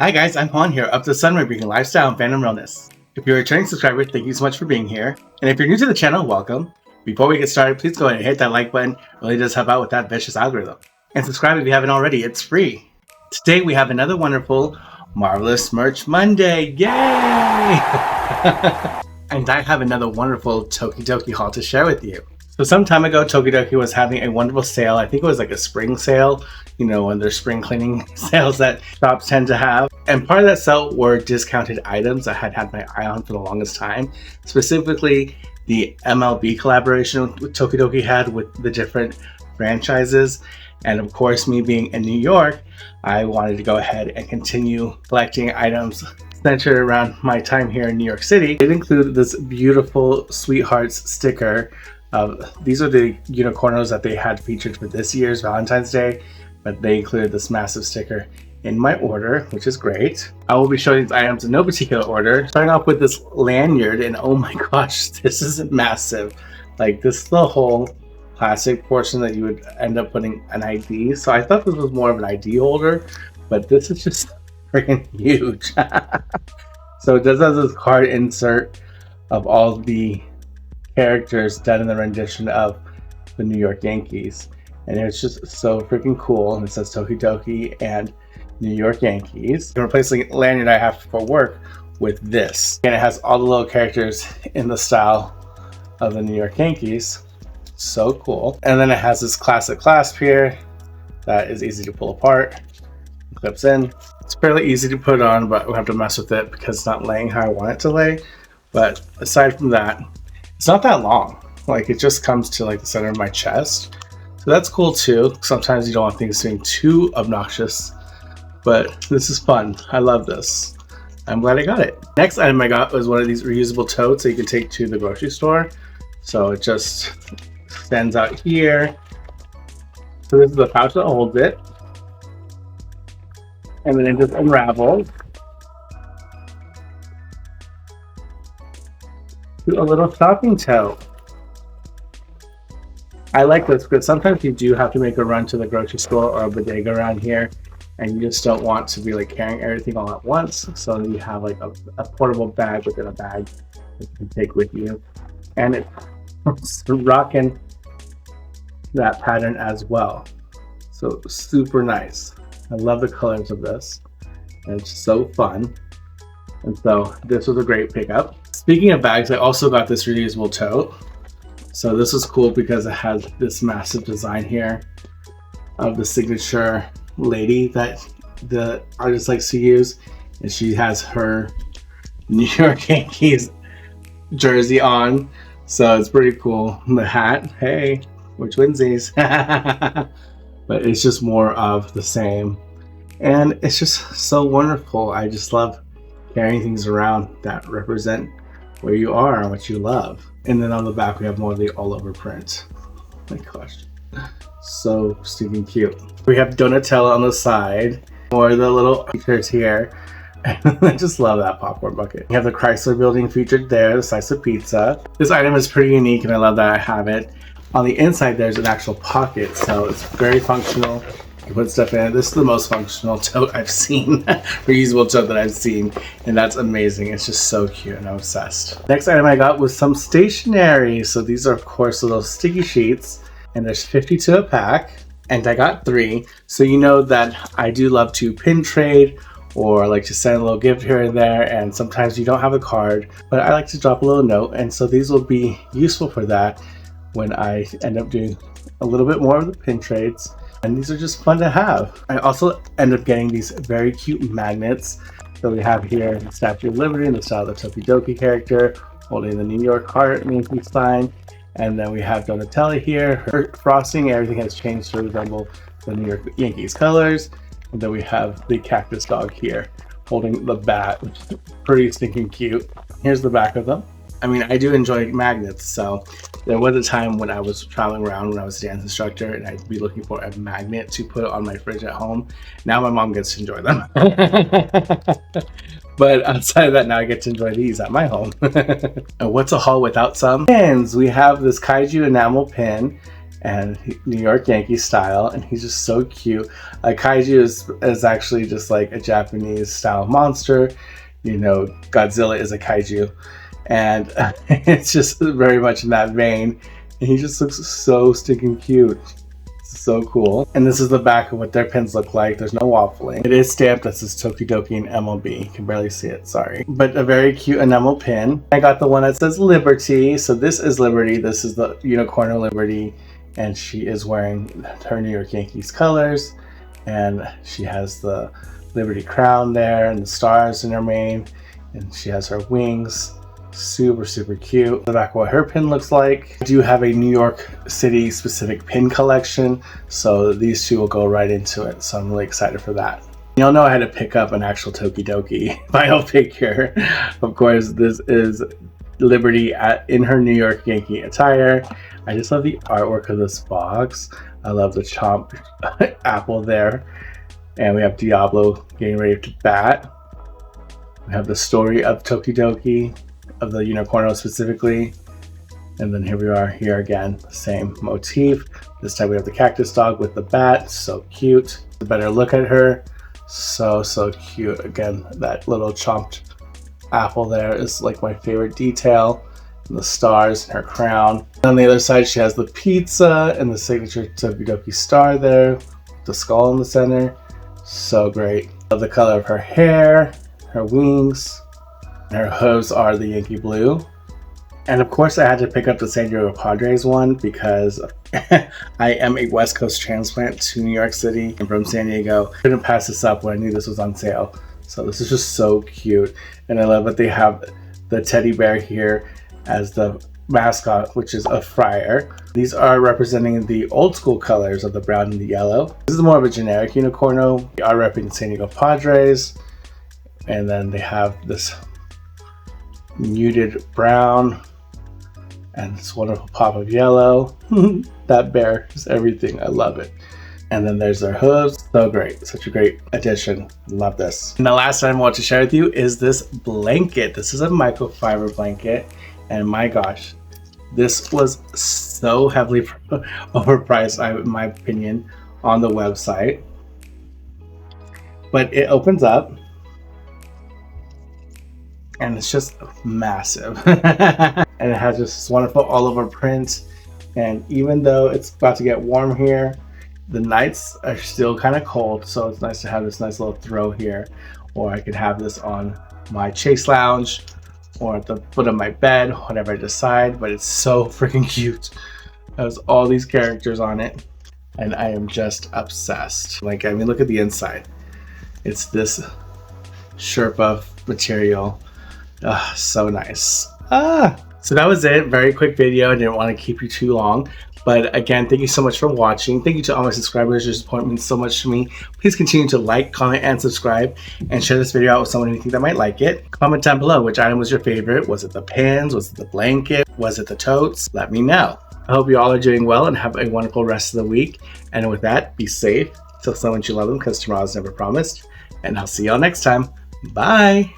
Hi guys, I'm Han here, up to the sun, we're bringing lifestyle and fandom realness. If you're a returning subscriber, thank you so much for being here. And if you're new to the channel, welcome. Before we get started, please go ahead and hit that like button. It really does help out with that vicious algorithm. And subscribe if you haven't already, it's free. Today we have another wonderful, marvelous Merch Monday, yay! And I have another wonderful Tokidoki haul to share with you. So some time ago, Tokidoki was having a wonderful sale. I think it was like a spring sale, you know, when there's spring cleaning sales that shops tend to have. And part of that sale were discounted items I had my eye on for the longest time. Specifically, the MLB collaboration with Tokidoki had with the different franchises. And of course, me being in New York, I wanted to go ahead and continue collecting items centered around my time here in New York City. It included this beautiful Sweethearts sticker. These are the unicornos that they had featured for this year's Valentine's Day, but they included this massive sticker in my order, which is great. I will be showing these items in no particular order. Starting off with this lanyard, and oh my gosh, this is massive. Like, this is the whole plastic portion that you would end up putting an ID. So I thought this was more of an ID holder, but this is just freaking huge. So it does have this card insert of all the characters done in the rendition of the New York Yankees, and it's just so freaking cool. And it says Tokidoki and New York Yankees. I'm replacing the lanyard I have for work with this, and it has all the little characters in the style of the New York Yankees. So cool. And then it has this classic clasp here that is easy to pull apart, clips in. It's fairly easy to put on, but we'll have to mess with it because it's not laying how I want it to lay. But aside from that, it's not that long. Like, it just comes to like the center of my chest. So that's cool too. Sometimes you don't want things being too obnoxious, but this is fun. I love this. I'm glad I got it. Next item I got was one of these reusable totes that you can take to the grocery store. So it just extends out here. So this is the pouch that holds it. And then it just unravels to a little shopping tote. I like this because sometimes you do have to make a run to the grocery store or a bodega around here, and you just don't want to be like carrying everything all at once. So you have like a portable bag within a bag that you can take with you, and it's rocking that pattern as well. So super nice. I love the colors of this, and it's so fun. And so this was a great pickup. Speaking of bags, I also got this reusable tote. So this is cool because it has this massive design here of the signature lady that the artist likes to use. And she has her New York Yankees jersey on. So it's pretty cool. The hat, hey, we're twinsies. But it's just more of the same. And it's just so wonderful. I just love carrying things around that represent where you are and what you love. And then on the back we have more of the all over print. Oh my gosh, so stinking cute. We have Donatella on the side, more of the little features here. I just love that popcorn bucket. We have the Chrysler building featured there, the slice of pizza. This item is pretty unique and I love that I have it. On the inside there's an actual pocket, so it's very functional. You put stuff in it. This is the most functional tote I've seen, reusable tote that I've seen, and that's amazing. It's just so cute and I'm obsessed. Next item I got was some stationery. So these are of course little sticky sheets, and there's 52 a pack, and I got 3. So you know that I do love to pin trade or like to send a little gift here and there, and sometimes you don't have a card, but I like to drop a little note, and so these will be useful for that when I end up doing a little bit more of the pin trades. And these are just fun to have. I also end up getting these very cute magnets. So we have here the Statue of Liberty in the style of the Tokidoki character, holding the New York heart Yankee sign. And then we have Donatella here. Her frosting, everything has changed to resemble the New York Yankees colors. And then we have the cactus dog here, holding the bat, which is pretty stinking cute. Here's the back of them. I mean, I do enjoy magnets, so there was a time when I was traveling around when I was a dance instructor and I'd be looking for a magnet to put on my fridge at home. Now my mom gets to enjoy them. But outside of that, now I get to enjoy these at my home. And what's a haul without some pins? We have this kaiju enamel pin, and New York Yankee style, and he's just so cute. A kaiju is actually just like a Japanese style monster. You know, Godzilla is a kaiju, and it's just very much in that vein. And he just looks so stinking cute. So cool. And this is the back of what their pins look like. There's no waffling. It is stamped. This is Tokidoki and MLB. You can barely see it, sorry. But a very cute enamel pin. I got the one that says Liberty. So this is Liberty. This is the Unicorn of Liberty. And she is wearing her New York Yankees colors. And she has the Liberty crown there and the stars in her mane. And she has her wings. Super, super cute. The back of what her pin looks like. I do have a New York City specific pin collection, so these two will go right into it. So I'm really excited for that. Y'all know I had to pick up an actual Tokidoki vinyl figure. Of course, this is Liberty in her New York Yankee attire. I just love the artwork of this box. I love the chomp apple there. And we have Diablo getting ready to bat. We have the story of Tokidoki, of the Unicorno specifically, and then here we are here again, same motif. This time we have the cactus dog with the bat, so cute. A better look at her, so cute. Again, that little chomped apple there is like my favorite detail, and the stars in her crown. On the other side she has the pizza and the signature Tokidoki star there, the skull in the center, so great. Love the color of her hair, her wings. Her hooves are the Yankee blue. And of course I had to pick up the San Diego Padres one because I am a West Coast transplant to New York City and from San Diego. I couldn't pass this up when I knew this was on sale. So this is just so cute. And I love that they have the teddy bear here as the mascot, which is a friar. These are representing the old school colors of the brown and the yellow. This is more of a generic Unicorno. We are repping San Diego Padres. And then they have this muted brown and this wonderful pop of yellow. That bear is everything. I love it. And then there's their hooves. So great. Such a great addition. Love this. And the last item I want to share with you is this blanket. This is a microfiber blanket. And my gosh, this was so heavily overpriced, in my opinion, on the website. But it opens up. And it's just massive. And it has this wonderful all over print. And even though it's about to get warm here, the nights are still kind of cold. So it's nice to have this nice little throw here. Or I could have this on my chase lounge or at the foot of my bed, whatever I decide. But it's so freaking cute. It has all these characters on it. And I am just obsessed. Like, I mean, look at the inside. It's this Sherpa material. So nice. So that was it. Very quick video. I didn't want to keep you too long. But again, thank you so much for watching. Thank you to all my subscribers. Your support means so much to me. Please continue to like, comment, and subscribe. And share this video out with someone who you think that might like it. Comment down below which item was your favorite. Was it the pins? Was it the blanket? Was it the totes? Let me know. I hope you all are doing well and have a wonderful rest of the week. And with that, be safe. Tell someone you love them because tomorrow's never promised. And I'll see y'all next time. Bye.